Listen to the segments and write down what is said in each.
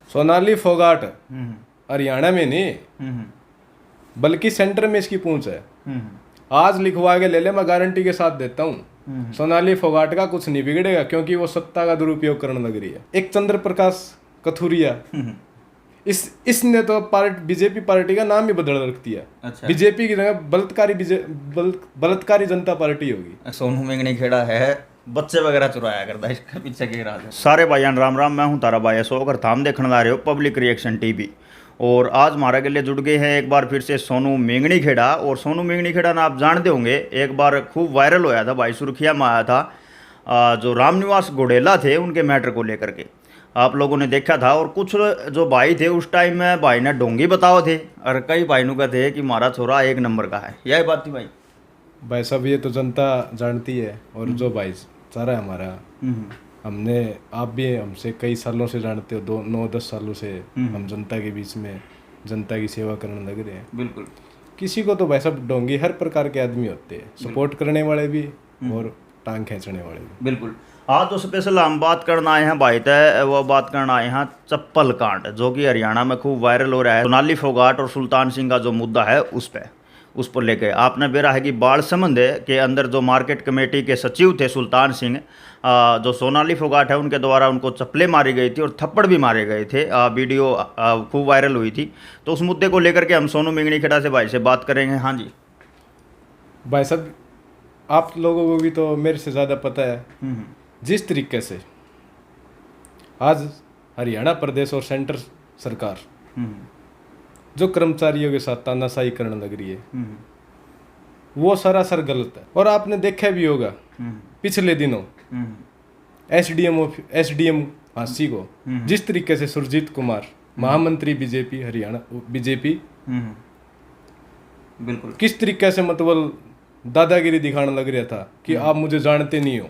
सोनाली फोगाट हरियाणा में नहीं बल्कि सेंटर में इसकी पूंछ है। आज लिखवा के ले ले, मैं गारंटी के साथ देता हूँ सोनाली फोगाट का कुछ नहीं बिगड़ेगा, क्योंकि वो सत्ता का दुरुपयोग करने लग रही है। एक चंद्र प्रकाश कथुरिया, इसने तो बीजेपी पार्टी का नाम ही बदल रख दिया। अच्छा। बीजेपी की जगह बलात्कारी जनता पार्टी होगी। सोनू मेंगनी खेड़ा है, बच्चे वगैरह चुराया करता है, इसका पीछे के राज है। सारे भाईयान राम राम, मैं हूं तारा भाई सो अगर थाम देखने ला रहे हो पब्लिक रिएक्शन टीवी। और आज हमारे के लिए जुड़ गए हैं एक बार फिर से सोनू मेंगनी खेड़ा। और सोनू मेंगनी खेड़ा ना आप जानते होंगे, एक बार खूब वायरल होया था, भाई सुर्खिया में आया था, जो रामनिवास घोडेला थे उनके मैटर को लेकर के आप लोगों ने देखा था। और कुछ जो भाई थे उस टाइम में भाई ने डोंगी बताओ थे, और कई भाई नु का थे कि हमारा छोरा एक नंबर का है। यही बात थी भाई सब ये तो जनता जानती है। और जो भाई सारा है हमारा, हमने, आप भी हमसे कई सालों से जानते हो, 9-10 सालों से हम जनता के बीच में जनता की सेवा करने लग रहे हैं। बिल्कुल। किसी को तो भाई सब डोंगी, हर प्रकार के आदमी होते हैं, सपोर्ट करने वाले भी और टांग खींचने वाले भी। बिल्कुल। आज तो स्पेशल हम बात करना आए हैं भाई तय, वो बात करना आए हैं चप्पल कांड, जो कि हरियाणा में खूब वायरल हो रहा है। सोनाली फोगाट और सुल्तान सिंह का जो मुद्दा है उस पर लेके आपने बेरा है कि बालसमंद के अंदर जो मार्केट कमेटी के सचिव थे सुल्तान सिंह, जो सोनाली फोगाट है उनके द्वारा उनको चप्पलें मारी गई थी और थप्पड़ भी मारे गए थे। वीडियो खूब वायरल हुई थी। तो उस मुद्दे को लेकर के हम सोनू मेंगनी खेड़ा से भाई से बात करेंगे। हाँ जी भाई साहब, आप लोगों को भी तो मेरे से ज़्यादा पता है जिस तरीके से आज हरियाणा प्रदेश और सेंटर सरकार जो कर्मचारियों के साथ तानाशाही करने लग रही है, वो सरासर गलत है। और आपने देखा भी होगा पिछले दिनों एसडीएम हांसी को जिस तरीके से सुरजीत कुमार, महामंत्री बीजेपी हरियाणा बीजेपी, बिल्कुल किस तरीके से मतलब दादागिरी दिखाने लग रहा था कि आप मुझे जानते नहीं हो।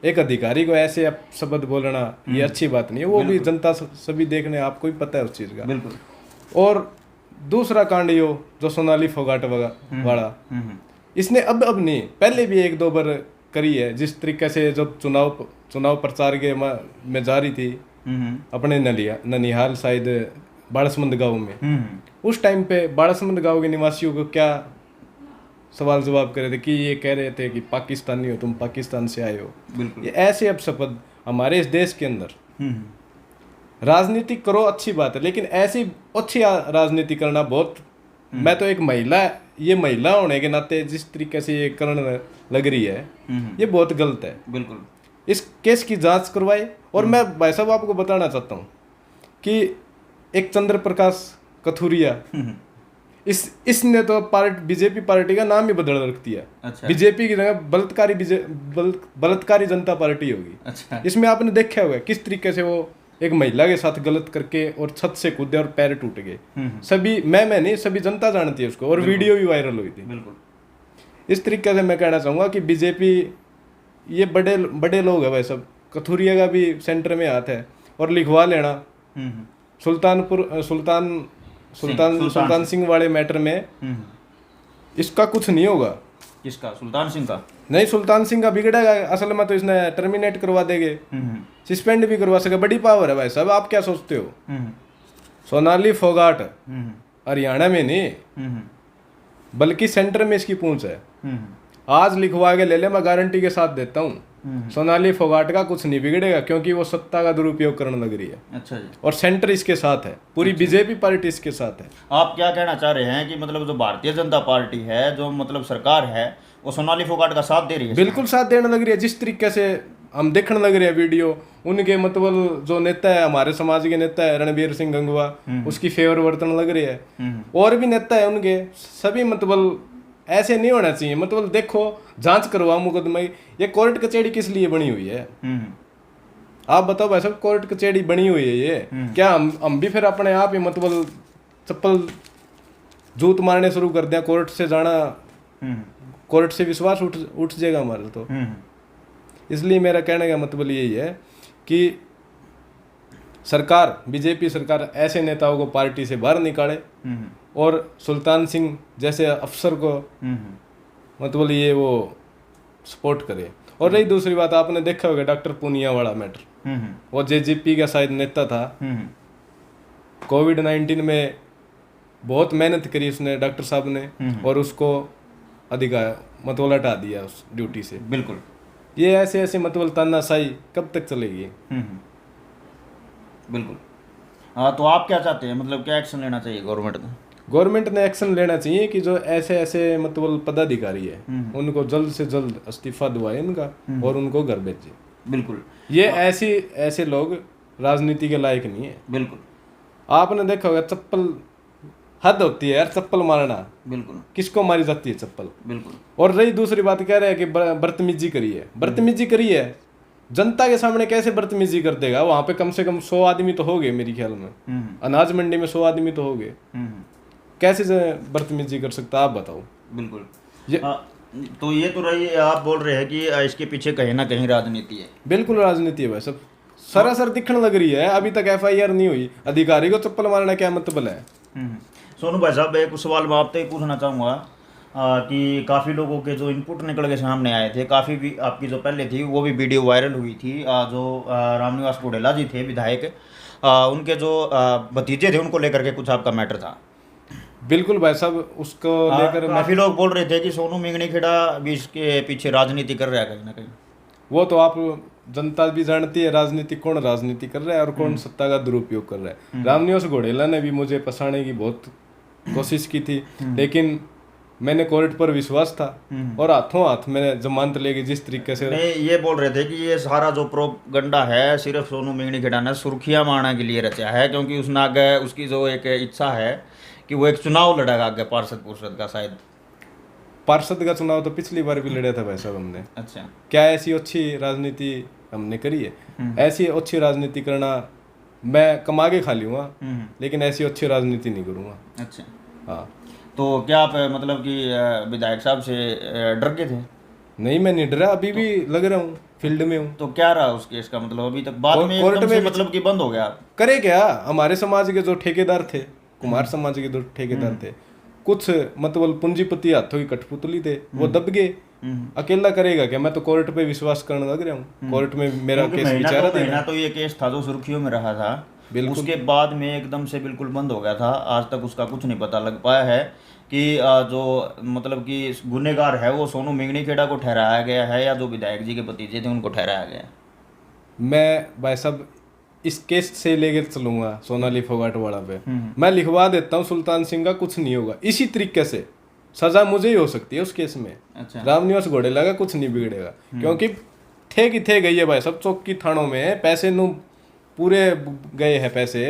एक अधिकारी को ऐसे आप शब्द बोलना ये अच्छी बात नहीं है। वो भी जनता सभी देखने, आपको भी पता है उस चीज का। बिल्कुल। और दूसरा कांड जो सोनाली फोगाट वाला, इसने अब नहीं, पहले भी 1-2 बार करी है। जिस तरीके से जब चुनाव प्रचार के में जा रही थी अपने ननिहाल शायद बालसमंद गांव में, उस टाइम पे बालसमंद गांव के निवासियों को क्या सवाल जवाब कर रहे थे कि ये कह रहे थे कि पाकिस्तानी हो तुम, पाकिस्तान से आए हो। बिल्कुल। ये ऐसे अब शब्द हमारे इस देश के अंदर, राजनीति करो अच्छी बात है, लेकिन ऐसी अच्छी राजनीति करना बहुत, मैं तो एक महिला, ये महिला होने के नाते जिस तरीके से ये करने लग रही है ये बहुत गलत है। बिल्कुल। इस केस की जांच करवाए। और मैं भाई साहब आपको बताना चाहता हूँ कि एक चंद्र प्रकाश कथुरिया, इसने तो बीजेपी पार्टी का नाम ही बदल रख दिया। अच्छा। बीजेपी की जगह बलात्कारी जनता पार्टी होगी। अच्छा। इसमें आपने देखा होगा किस तरीके से वो एक महिला के साथ गलत करके और छत से कूदे और पैर टूट गए। सभी मैं नहीं, सभी जनता जानती है उसको, और वीडियो भी वायरल हुई थी। बिल्कुल। इस तरीके से मैं कहना चाहूंगा कि बीजेपी, ये बड़े लोग है भाई सब, कथुरिया का भी सेंटर में हाथ है। और लिखवा लेना सुल्तान सिंह वाले मैटर में, इसका कुछ नहीं होगा। किसका? सुल्तान सिंह का? नहीं, सुल्तान सिंह का बिगड़ेगा असल में तो इसने टर्मिनेट करवा देंगे, सस्पेंड भी करवा सके। बड़ी पावर है भाई साहब, आप क्या सोचते हो? सोनाली फोगाट हरियाणा में नहीं बल्कि सेंटर में इसकी पूंछ है। आज लिखवा के ले ले, मैं गारंटी के साथ देता हूँ सोनाली फोगाट का कुछ नहीं बिगड़ेगा, क्योंकि वो सत्ता का दुरुपयोग करने लग रही है। अच्छा जी। और सेंटर इसके साथ है, पूरी बीजेपी पार्टी इसके साथ है। आप क्या कहना चाह रहे हैं कि मतलब जो भारतीय जनता पार्टी है, जो मतलब सरकार है, वो सोनाली फोगाट का साथ दे रही है? बिल्कुल साथ देने लग रही है। जिस तरीके से हम देखने लग रहे हैं वीडियो, उनके मतलब जो नेता है, हमारे समाज के नेता है रणबीर सिंह गंगवा, उसकी फेवर बरतने लग रही है। और भी नेता है उनके, सभी मतलब ऐसे नहीं होना चाहिए। मतलब देखो, जांच करवाओ मुकदमा। ये कोर्ट कचहरी किस लिए बनी हुई है? आप बताओ भाई साहब, कोर्ट कचहरी बनी हुई है ये, क्या हम भी फिर अपने आप ही मतलब चप्पल जूत मारने शुरू कर दें? कोर्ट से जाना, कोर्ट से विश्वास उठ जाएगा हमारा तो। इसलिए मेरा कहने का मतलब यही है कि सरकार, बीजेपी सरकार ऐसे नेताओं को पार्टी से बाहर निकाले और सुल्तान सिंह जैसे अफसर को मतलब ये वो सपोर्ट करे। और रही दूसरी बात, आपने देखा होगा डॉक्टर पूनिया वाला मैटर, वो जेजेपी का शायद नेता था, कोविड-19 में बहुत मेहनत करी उसने, डॉक्टर साहब ने, और उसको अधिकार मतलब हटा दिया उस ड्यूटी से। बिल्कुल। ये ऐसे ऐसे मतलब तानाशाही कब तक चलेगी? बिल्कुल। हाँ, तो आप क्या चाहते हैं, मतलब क्या एक्शन लेना चाहिए गवर्नमेंट को? गवर्नमेंट ने एक्शन लेना चाहिए कि जो ऐसे ऐसे मतलब पदाधिकारी है उनको जल्द से जल्द इस्तीफा दिवाए इनका, और उनको घर भेजे। बिल्कुल। ये ऐसे लोग राजनीति के लायक नहीं है। बिल्कुल। आपने देखा होगा, चप्पल, हद होती है यार चप्पल मारना। बिल्कुल। किसको मारी जाती है चप्पल? बिल्कुल। और रही दूसरी बात, कह रहे हैं कि बदतमीजी करी है। बदतमीजी करी है, जनता के सामने कैसे बदतमीजी कर देगा? वहां पे कम से कम 100 आदमी तो हो गए मेरे ख्याल में। अनाज मंडी में 100 आदमी तो हो गए। कैसे बदतमीजी कर सकता, आप बताओ। बिल्कुल। ये तो ये तो रही, आप बोल रहे हैं कि इसके पीछे कहीं ना कहीं राजनीति है। बिल्कुल राजनीति है भाई, सब सरासर दिखने लग रही है। अभी तक FIR नहीं हुई, अधिकारी को चप्पल मारना क्या मतलब है? सोनू भाई साहब, एक सवाल मैं आपसे ही पूछना चाहूँगा कि काफ़ी लोगों के जो इनपुट निकल के सामने आए थे, काफ़ी भी आपकी जो पहले थी वो भी वीडियो वायरल हुई थी, जो रामनिवास बुढ़ेला जी थे विधायक, उनके जो भतीजे थे उनको लेकर के कुछ आपका मैटर था। बिल्कुल भाई साहब, उसको लेकर काफ़ी लोग बोल रहे थे कि सोनू मेंगनी खेड़ा भी इसके पीछे राजनीति कर रहा है कहीं ना कहीं। वो तो आप जनता भी जानती है राजनीति, कौन राजनीति कर रहा है और कौन सत्ता का दुरुपयोग कर रहा है। रामनिवास घोड़ेला ने भी मुझे फंसाने की बहुत कोशिश की थी, लेकिन मैंने कोर्ट पर विश्वास था और हाथों हाथ मैंने जमानत लेके जिस तरीके से। नहीं, ये बोल रहे थे कि ये सारा जो प्रोपगंडा है सिर्फ सोनू मेंगनी खेड़ा ने सुर्खियां मारने के लिए रचा है, क्योंकि उसने आगे उसकी जो एक इच्छा है कि वो एक चुनाव लड़ेगा आगे पार्षद का। शायद पार्षद का चुनाव तो पिछली बार भी लड़ा था भाई साहब हमने। अच्छा। क्या ऐसी अच्छी राजनीति हमने करी है? ऐसी अच्छी राजनीति करना, मैं कमा के खा लूँगा, लेकिन ऐसी अच्छी राजनीति नहीं करूँगा। अच्छा। हाँ। तो क्या आप मतलब कि विधायक साहब से डर गए थे? नहीं, मैं नहीं डरा, अभी भी लग रहा हूँ, फील्ड में हूँ। तो क्या रहा उस केस का मतलब अभी तक? बाद में कोर्ट में मतलब कि बंद हो गया? करे क्या, हमारे समाज के जो ठेकेदार थे, कुमार समाज के जो ठेकेदार थे, कुछ मतलब पूंजीपति हाथों की कठपुतली थे, वो दब गए। अकेला करेगा क्या? मैं तो कोर्ट पे विश्वास करने लग रहा हूँ। कोर्ट में मेरा केस विचारा तो ये केस था जो सुर्खियों में रहा था, उसके बाद में एकदम से बिल्कुल बंद हो गया था। आज तक उसका कुछ नहीं पता लग पाया है कि जो मतलब कि गुनहगार है वो सोनू मेंगनी खेड़ा को ठहराया गया है या जो विधायक जी के भतीजे थे उनको ठहराया गया है। मैं भाई साहब इस केस से लेकर चलूंगा सोनाली फोगाट वाला पे। मैं लिखवा देता हूँ सुल्तान सिंह का कुछ नहीं होगा, इसी तरीके से सजा मुझे ही हो सकती है उस केस में। अच्छा। रामनिवास घोड़ेला का कुछ नहीं बिगड़ेगा, क्योंकि थे कि थे गई है भाई सब चौकी थानों में, पैसे नु पूरे गए हैं पैसे।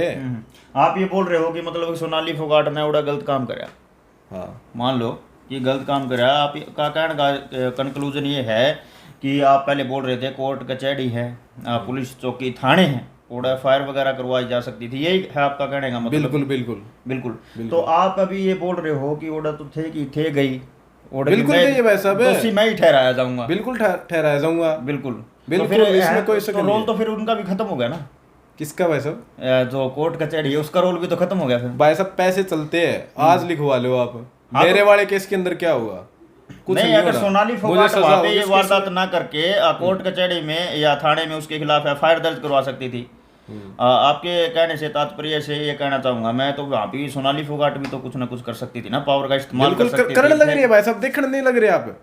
आप ये बोल रहे हो कि मतलब सोनाली फोगाट ने उड़ा गलत काम करा? हाँ, मान लो कि गलत काम करा, आपका कहने का कंक्लूजन ये है कि आप पहले बोल रहे थे कोर्ट कचहरी है, पुलिस चौकी थाने हैं, और FIR वगैरह करवाई जा सकती थी, यही है आपका कहने का मतलब? बिल्कुल बिल्कुल बिल्कुल। तो आप अभी ये बोल रहे हो कि ऑर्डर तो थे कि थे गई, बिल्कुल गई है भाई साहब, दोषी मैं ही ठहराया जाऊंगा। बिल्कुल ठहराया जाऊंगा। बिल्कुल। बिल्कुल, इसमें कोई शक नहीं। रोल तो फिर उनका भी खत्म हो गया ना? किसका भाई साहब? जो कोर्ट कचहरी है उसका रोल भी तो खत्म हो गया फिर। भाई साहब पैसे चलते हैं, आज लिखवा लो आप। मेरे वाले केस के अंदर क्या होगा? कुछ नहीं, अगर सोनाली फोगाट वहाँ पे ये वारदात ना करके कोर्ट कचहरी में या थाने में उसके खिलाफ FIR दर्ज करवा सकती थी। आपके कहने से तात्पर्य से ये कहना चाहूंगा मैं, तो वहाँ पे सोनाली फोगाट भी तो कुछ ना कुछ कर सकती थी ना, पावर का इस्तेमाल कर सकती थी। करने लग रही है भाई साहब, देखने नहीं लग रहे आप,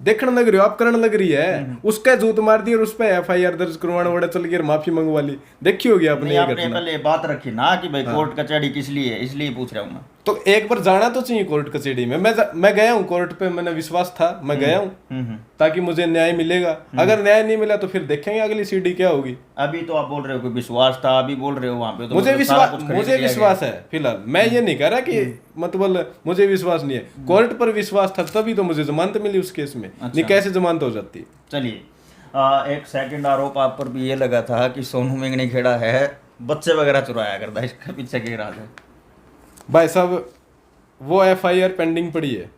देखने लग रहे हो आप, करने लग रही है। उसका जूत मार दी और उस पर FIR दर्ज करवाना वड़ा चल गया, माफी मंगवा ली। देखी होगी आपने? आपने पहले बात रखी ना कि भाई कोर्ट कचहरी किस लिए है, इसलिए पूछ रहा हूँ मैं। तो एक बार जाना तो चाहिए कोर्ट कचहरी में। मैं गया हूँ कोर्ट पे, मैंने विश्वास था, मैं गया हूँ ताकि मुझे न्याय मिलेगा। अगर न्याय नहीं मिला तो फिर देखेंगे अगली सीढ़ी क्या होगी। अभी तो आप बोल रहे हो कि विश्वास था, अभी बोल रहे हो वहाँ पे तो मुझे विश्वास है फिलहाल। मैं ये नहीं कह रहा कि मतलब मुझे विश्वास नहीं है, कोर्ट पर विश्वास था तभी तो मुझे जमानत मिली उस केस में। नहीं कैसे जमानत हो जाती? चलिए, एक सेकंड आरोप आप पर भी ये लगा था कि सोनू मेंगनी खेड़ा है बच्चे वगैरह चुराया करता है, इसका पीछे क्या राज है? भाई साहब वो FIR पेंडिंग पड़ी है,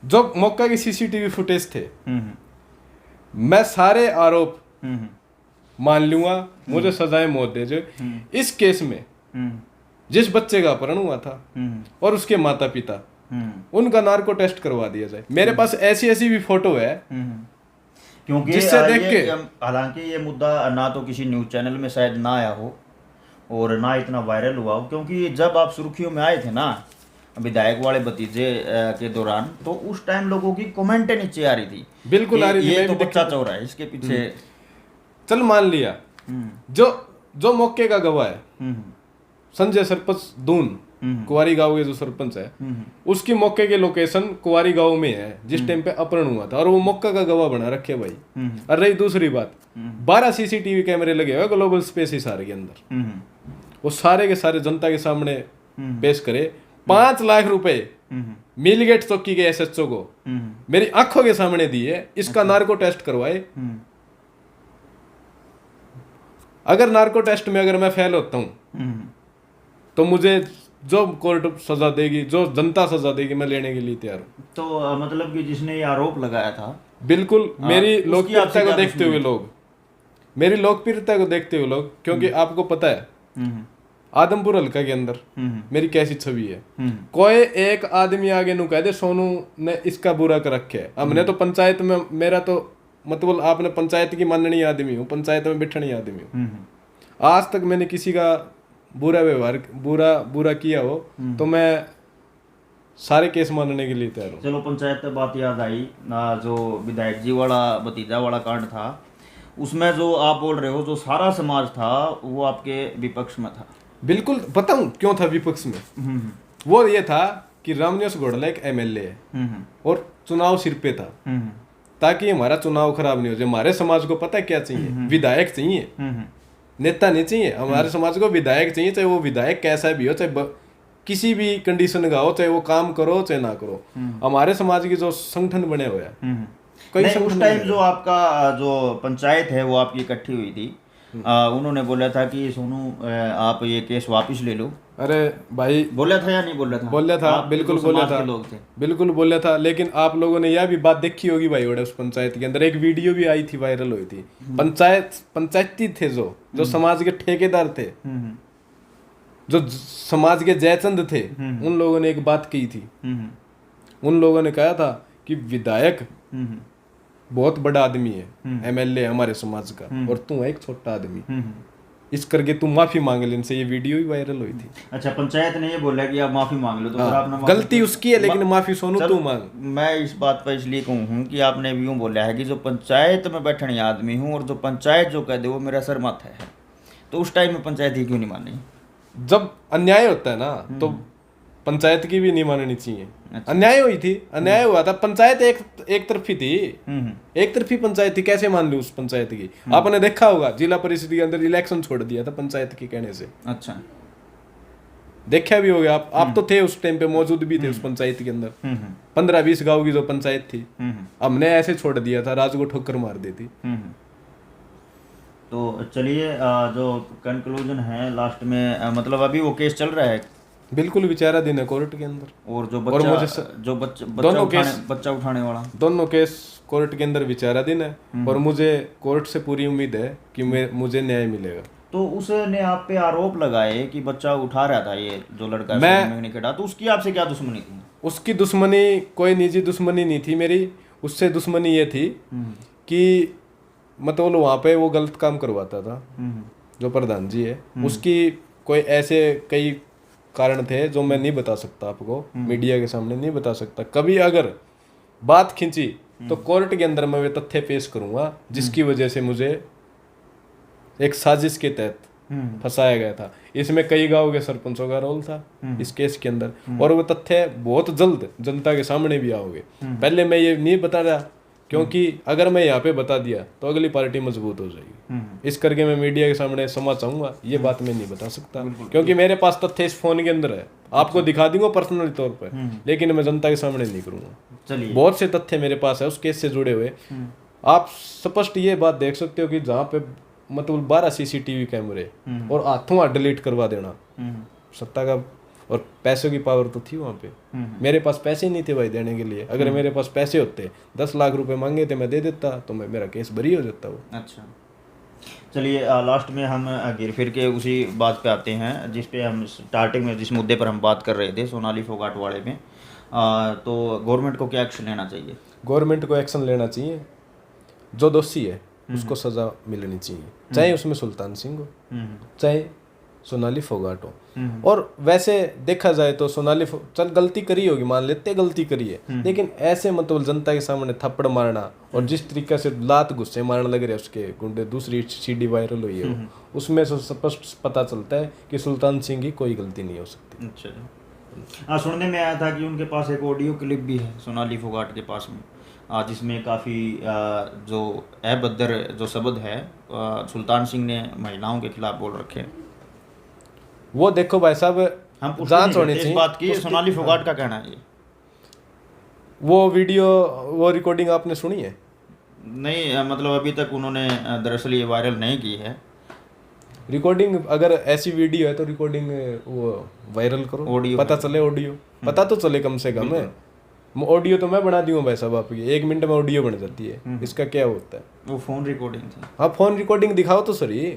जो मौका की CCTV फुटेज थे, मैं सारे आरोप मान लूंगा, मुझे सजाएं मौत दे जो इस केस में जिस बच्चे का अपहरण हुआ था और उसके माता पिता, उनका नार्को टेस्ट करवा दिया जाए। मेरे पास ऐसी भी फोटो है, क्योंकि जिससे देख के, हालांकि ये मुद्दा ना तो किसी न्यूज चैनल में शायद ना आया हो, और ना इतना वायरल हुआ हो, क्योंकि जब आप सुर्खियों में आए थे ना विधायक वाले भतीजे के दौरान, तो उस टाइम लोगों की कमेंटें नीचे आ रही थी बिल्कुल कि आ रही थी, ये मैं तो भी बच्चा चोर है, इसके पीछे। चल मान लिया, जो जो मौके का गवाह है हम्म संजय सरपंच दून, कुंवारी गांव के जो सरपंच है, उसकी मौके के लोकेशन कुंवारी गांव में है जिस टाइम पे अपहरण हुआ था, और वो मौका का गवाह बना रखे भाई। और रही दूसरी बात, 12 सीसीटीवी कैमरे लगे हुए ग्लोबल स्पेस हिसार के अंदर, वो सारे के सारे जनता के सामने पेश करे। 5 लाख रुपए मिलगेट चौकी के एसएचओ को मेरी आंखों के सामने दिए, इसका नार्को टेस्ट करवाए। अगर नार्को टेस्ट में अगर मैं फेल होता हूं तो मुझे जो कोर्ट सजा देगी, जो जनता सजा देगी, मैं लेने के लिए तैयार हूं। तो मतलब कि जिसने ये आरोप लगाया था, बिल्कुल मेरी उसकी लोकप्रियता आपसे को क्या देखते हुए लोग, मेरी लोकप्रियता को देखते हुए लोग, क्योंकि आपको पता है आदमपुर हल्का के अंदर मेरी कैसी छवि है। कोई एक आदमी आगे नु कह दे सोनू ने इसका बुरा कर रखे है, हमने तो पंचायत में, मेरा तो मतलब आपने पंचायत की माननीय आदमी हूँ, पंचायत में बैठनी आदमी हूँ, आज तक मैंने किसी का बुरा व्यवहार बुरा किया हो तो मैं सारे केस मानने के लिए तैयार हूँ। चलो पंचायत में बात याद आई जो विधायक जी वाला भतीजा वाला कांड था, उसमें जो आप बोल रहे हो जो सारा समाज था वो आपके विपक्ष में था। बिल्कुल बताऊं क्यों था विपक्ष में। वो ये था कि रामनिवास घोड़ला एक एमएलए है और चुनाव सिर पे था, ताकि हमारा चुनाव खराब नहीं हो जाए। हमारे समाज को पता है क्या चाहिए, विधायक चाहिए, नेता नहीं चाहिए। हमारे समाज को विधायक चाहिए, चाहे वो विधायक कैसा भी हो, चाहे किसी भी कंडीशन का हो, चाहे वो काम करो चाहे ना करो। हमारे समाज के जो संगठन बने हुए हैं, नहीं, उस टाइम जो आपका जो पंचायत है वो आपकी इकट्ठी हुई थी, उन्होंने बोला था कि सोनू आप ये केस वापस ले लो। अरे भाई बोला था या नहीं बोला था? बोला था, बिल्कुल बोला था, लोग थे, बिल्कुल बोला था। लेकिन आप लोगों ने यह भी बात देखी होगी भाई, उस पंचायत के अंदर एक वीडियो भी आई थी, वायरल हुई थी। पंचायती थे जो समाज के ठेकेदार थे, जो समाज के जयचंद थे, उन लोगों ने एक बात की थी। उन लोगों ने कहा था कि विधायक बहुत बड़ा आदमी है, एमएलए हमारे समाज का, और तू है एक छोटा आदमी, इस करके तू माफी मांग ले इनसे। ये वीडियो ही वायरल हुई थी। अच्छा, पंचायत ने ये बोला कि आप माफी मांग लो, तो फिर आपने गलती उसकी है, लेकिन माफी सोनू तू मांग। मैं इस बात पर इसलिए कहूँ हूँ कि आपने भी यूँ बोला है कि जो पंचायत में बैठने आदमी हूँ और जो पंचायत जो कह दे वो मेरा सर माथा है, तो उस टाइम में पंचायत ही क्यों नहीं मानी? जब अन्याय होता है ना तो पंचायत की भी नहीं माननी चाहिए। अच्छा। अन्याय हुई थी, अन्याय हुआ था, पंचायत एक तरफी थी, एक तरफी पंचायत थी, कैसे मान ली उस पंचायत की? आपने देखा होगा जिला परिषद के अंदर इलेक्शन छोड़ दिया था पंचायत के कहने से। अच्छा, देखा भी होगा आप तो थे उस टाइम पे, मौजूद भी थे उस पंचायत के अंदर। 15-20 गाँव की जो पंचायत थी, हमने ऐसे छोड़ दिया था, राजू को ठोकर मार दी थी। तो चलिए, जो कंक्लूजन है लास्ट में, मतलब अभी वो केस चल रहा है? बिल्कुल विचाराधीन है कोर्ट के अंदर। और जो बच्चा उठाने वाला, दोनों केस कोर्ट के अंदर विचाराधीन है, और मुझे कोर्ट से पूरी उम्मीद है कि मुझे न्याय मिलेगा। तो उसने आप पे आरोप लगाए कि बच्चा उठा रहा था ये जो लड़का, तो उसकी आपसे क्या दुश्मनी थी? उसकी दुश्मनी कोई निजी दुश्मनी नहीं थी मेरी, उससे दुश्मनी ये थी कि मतलब वहाँ पे वो गलत काम करवाता था, जो प्रधान जी है, उसकी कोई ऐसे कई कारण थे जो मैं नहीं बता सकता आपको, मीडिया के सामने नहीं बता सकता। कभी अगर बात खींची तो कोर्ट के अंदर मैं वे तथ्य पेश करूंगा जिसकी वजह से मुझे एक साजिश के तहत फंसाया गया था। इसमें कई गांव के सरपंचों का रोल था इस केस के अंदर, और वो तथ्य बहुत जल्द जनता के सामने भी आओगे। पहले मैं ये नहीं बता रहा, क्योंकि अगर मैं यहाँ पे बता दिया तो अगली पार्टी मजबूत हो जाएगी, इस करके मैं मीडिया के सामने क्षमा चाहूंगा। ये बात मैं नहीं बता सकता, क्योंकि मेरे पास तथ्य इस फोन के अंदर है, आपको दिखा दूंगा पर्सनल तौर पर, लेकिन मैं जनता के सामने नहीं करूंगा। चलिए, बहुत से तथ्य मेरे पास है उस केस से जुड़े हुए। आप स्पष्ट ये बात देख सकते हो कि जहाँ पे मतलब 12 सीसीटीवी कैमरे और हाथों हाथ डिलीट करवा देना, सत्ता का और पैसों की पावर तो थी वहाँ पे। मेरे पास पैसे नहीं थे भाई देने के लिए। अगर मेरे पास पैसे होते, 10 लाख रुपए मांगे थे, मैं दे देता, तो मेरा केस बरी हो जाता वो। अच्छा, चलिए, लास्ट में हम गिर फिर के उसी बात पे आते हैं जिस पे हम स्टार्टिंग में जिस मुद्दे पर हम बात कर रहे थे, सोनाली फोगाट वाले में। तो गवर्नमेंट को क्या एक्शन लेना चाहिए? गवर्नमेंट को एक्शन लेना चाहिए, जो दोषी है उसको सजा मिलनी चाहिए, चाहे उसमें सुल्तान सिंह हो, चाहे सोनाली फोगाट हो। और वैसे देखा जाए तो चल गलती करी होगी, मान लेते गलती करी है, लेकिन ऐसे मतलब जनता के सामने थप्पड़ मारना और जिस तरीके से लात गुस्से मारने लग रहे उसके गुंडे, दूसरी सीडी वायरल हुई है उसमें से स्पष्ट पता चलता है कि सुल्तान सिंह की कोई गलती नहीं हो सकती। अच्छा, हाँ, सुनने में आया था कि उनके पास एक ऑडियो क्लिप भी है सोनाली फोगाट के पास में, जिसमें काफ़ी जो अभद्र जो शब्द है सुल्तान सिंह ने महिलाओं के खिलाफ बोल रखे हैं। वो देखो भाई साहब, हम जांच होनी इस चाहिए बात की, सोनाली फोगाट का कहना है ये। वो वीडियो, वो रिकॉर्डिंग आपने सुनी है? नहीं, मतलब अभी तक उन्होंने दरअसल ये वायरल नहीं की है रिकॉर्डिंग। अगर ऐसी वीडियो है तो रिकॉर्डिंग वो वायरल करो, ऑडियो पता चले, ऑडियो पता तो चले कम से कम। ऑडियो तो मैं बना दूंगा भाई साहब आपकी, 1 मिनट में ऑडियो बन जाती है, इसका क्या होता है? वो फोन रिकॉर्डिंग थी। हाँ, फोन रिकॉर्डिंग दिखाओ तो सही।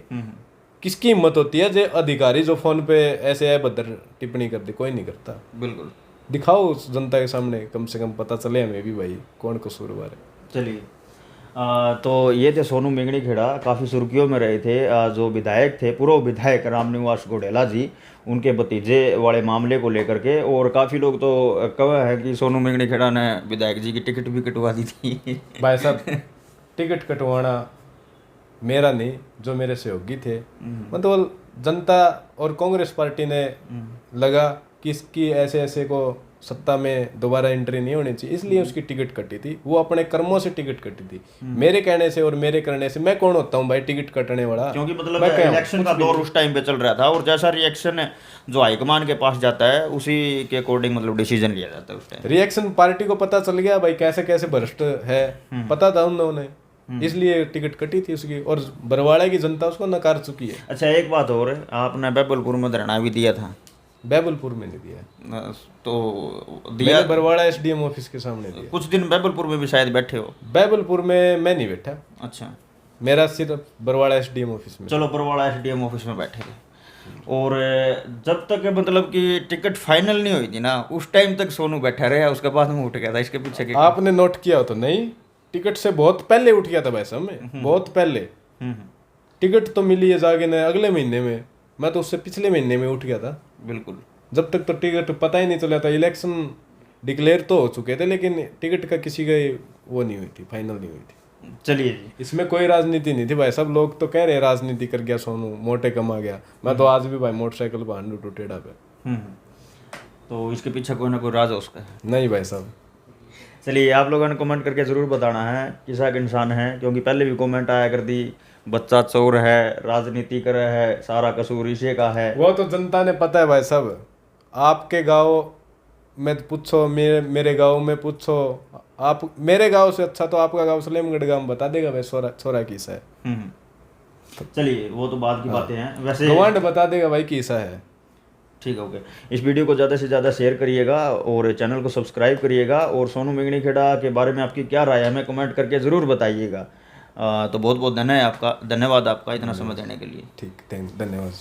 किसकी हिम्मत होती है जो अधिकारी जो फोन पे ऐसे अभद्र टिप्पणी कर दे? कोई नहीं करता। बिल्कुल, दिखाओ उस जनता के सामने, कम से कम पता चले हमें भी भाई कौन कसूरवार है। चलिए, तो ये थे सोनू मेंगड़ी खेड़ा, काफ़ी सुर्खियों में रहे थे। जो विधायक थे, पूर्व विधायक रामनिवास घोडेला जी, उनके भतीजे वाले मामले को लेकर के, और काफ़ी लोग तो कहा है कि सोनू मेंगड़ी खेड़ा ने विधायक जी की टिकट भी कटवा दी थी। भाई साहब, टिकट कटवाना मेरा नहीं, जो मेरे सहयोगी थे, मतलब जनता और कांग्रेस पार्टी ने लगा कि इसकी ऐसे ऐसे को सत्ता में दोबारा एंट्री नहीं होनी चाहिए, इसलिए उसकी टिकट कटी थी। वो अपने कर्मों से टिकट कटी थी। मेरे कहने से और मेरे करने से मैं कौन होता हूँ भाई टिकट कटने वाला? क्योंकि मतलब इलेक्शन का दौर उस टाइम पे चल रहा था, और जैसा रिएक्शन जो हाईकमान के पास जाता है उसी के अकॉर्डिंग मतलब डिसीजन लिया जाता है उस टाइम। रिएक्शन पार्टी को पता चल गया भाई कैसे कैसे भ्रष्ट है, पता था उन्होंने, इसलिए टिकट कटी थी उसकी, और बरवाड़ा की जनता उसको नकार चुकी है। अच्छा, एक बात और, आपने बैबलपुर में धरना भी दिया था। बैबलपुर में नहीं दिया, तो दिया बरवाड़ा एसडीएम ऑफिस के सामने दिया। कुछ दिन बैबलपुर में भी शायद बैठे हो। बैबलपुर में मैं नहीं बैठा। अच्छा, मेरा सिर्फ बरवाड़ा एसडीएम ऑफिस में। चलो, बरवाड़ा एसडीएम ऑफिस में बैठे थे, और जब तक मतलब कि टिकट फाइनल नहीं हुई थी ना, उस टाइम तक सोनू बैठा रहा, उसके बाद में उठ गया था। इसके पीछे के आपने नोट किया हो तो नहीं, टिकट से बहुत पहले उठ गया था भाई साहब में, बहुत पहले। टिकट तो मिली है जागे ने अगले महीने में, मैं तो उससे पिछले महीने में उठ गया था। बिल्कुल, जब तक तो टिकट पता ही नहीं चला था। इलेक्शन डिक्लेयर तो हो चुके थे, लेकिन टिकट का किसी का वो नहीं हुई थी, फाइनल नहीं हुई थी। चलिए जी, इसमें कोई राजनीति नहीं थी भाई। सब लोग तो कह रहे राजनीति कर गया सोनू, मोटे कमा गया। मैं तो आज भी भाई मोटरसाइकिल पर हंडू टेढ़ा पे। तो इसके पीछे कोई ना कोई राज उसका है। नहीं भाई साहब। चलिए, आप लोगों ने कमेंट करके ज़रूर बताना है किसा का इंसान है, क्योंकि पहले भी कमेंट आया कर दी, बच्चा चोर है, राजनीति कर रहा है, सारा कसूर इसे का है। वो तो जनता ने पता है भाई साहब। आपके गांव में पूछो, मेरे गांव में पूछो, आप मेरे गांव से अच्छा तो आपका गांव सलेमगढ़ गांव बता देगा भाई छोरा किसा है। चलिए, वो तो बाद की बातें हैं। वैसे गवांड बता देगा भाई किसा है। ठीक है, ओके। इस वीडियो को ज़्यादा से ज़्यादा शेयर करिएगा और चैनल को सब्सक्राइब करिएगा, और सोनू मेंगड़ी खेड़ा के बारे में आपकी क्या राय है हमें कमेंट करके ज़रूर बताइएगा। तो बहुत बहुत धन्यवाद आपका इतना समय देने के लिए। ठीक, धन्यवाद।